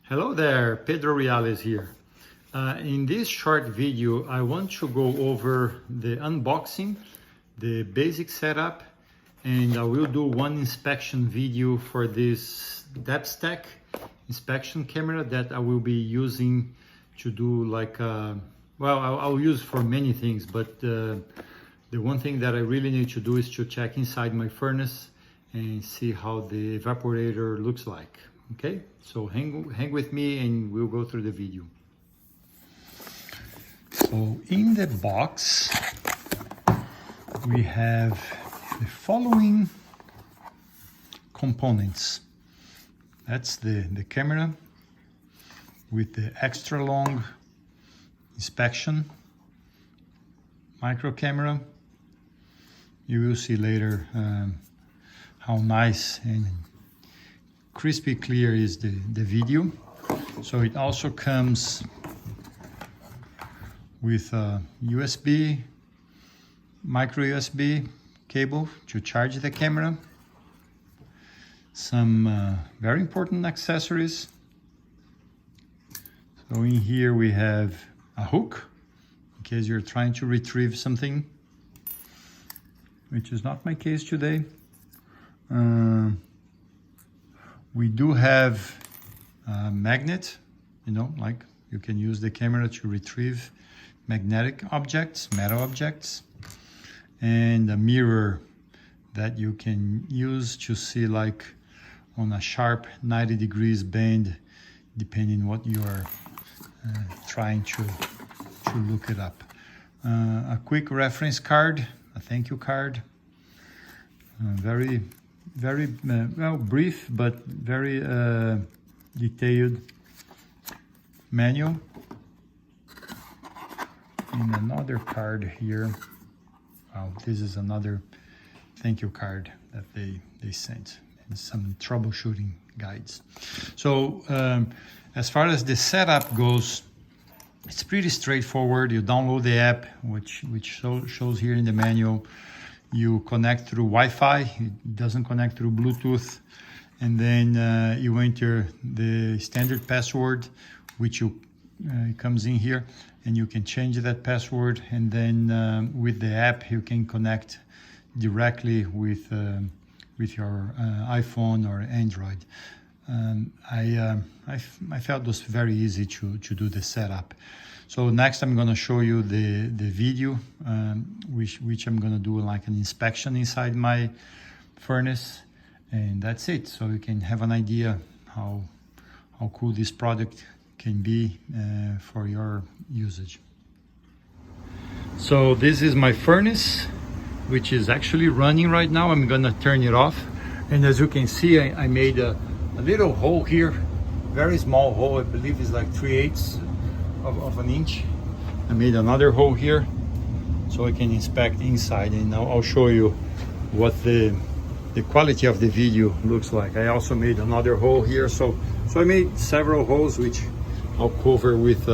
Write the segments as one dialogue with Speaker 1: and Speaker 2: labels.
Speaker 1: Hello there, Pedro Reales here. In this short video, I want to go over the unboxing, the basic setup, and I will do one inspection video for this Depstech inspection camera that I will be using to do I'll use for many things, but the one thing that I really need to do is to check inside my furnace and see how the evaporator looks like. Okay, so hang with me and we'll go through the video. So in the box we have the following components. That's the camera with the extra long inspection micro camera. You will see later how nice and crispy clear is the video. So it also comes with a USB, micro USB cable to charge the camera, some very important accessories. So in here we have a hook in case you're trying to retrieve something, which is not my case today. We do have a magnet, like you can use the camera to retrieve magnetic objects, metal objects, and a mirror that you can use to see like on a sharp 90 degrees bend, depending what you are trying to look it up. A quick reference card, a thank you card, very well, brief but very detailed manual, and another card here. Wow, this is another thank you card that they sent, and some troubleshooting guides. So as far as the setup goes, it's pretty straightforward. You download the app, which shows here in the manual. You connect through Wi-Fi, it doesn't connect through Bluetooth, and then you enter the standard password, which comes in here, and you can change that password, and then with the app you can connect directly with your iPhone or Android. I felt it was very easy to do the setup. So next I'm going to show you the video, which I'm going to do like an inspection inside my furnace, and that's it. So you can have an idea how cool this product can be for your usage. So this is my furnace, which is actually running right now. I'm going to turn it off, and as you can see, I made a little hole here, very small hole. I believe it's like 3/8 of an inch. I made another hole here so I can inspect inside, and now I'll show you what the quality of the video looks like. I also made another hole here, so I made several holes which I'll cover with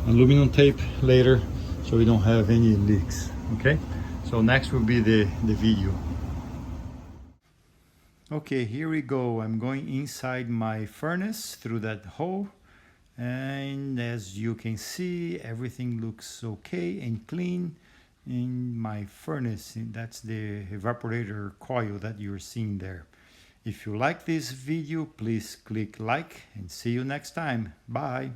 Speaker 1: aluminum tape later so we don't have any leaks. Okay, so next will be the video. Okay, here we go. I'm going inside my furnace through that hole, and as you can see, everything looks okay and clean in my furnace. And that's the evaporator coil that you're seeing there. If you like this video, please click like, and see you next time. Bye.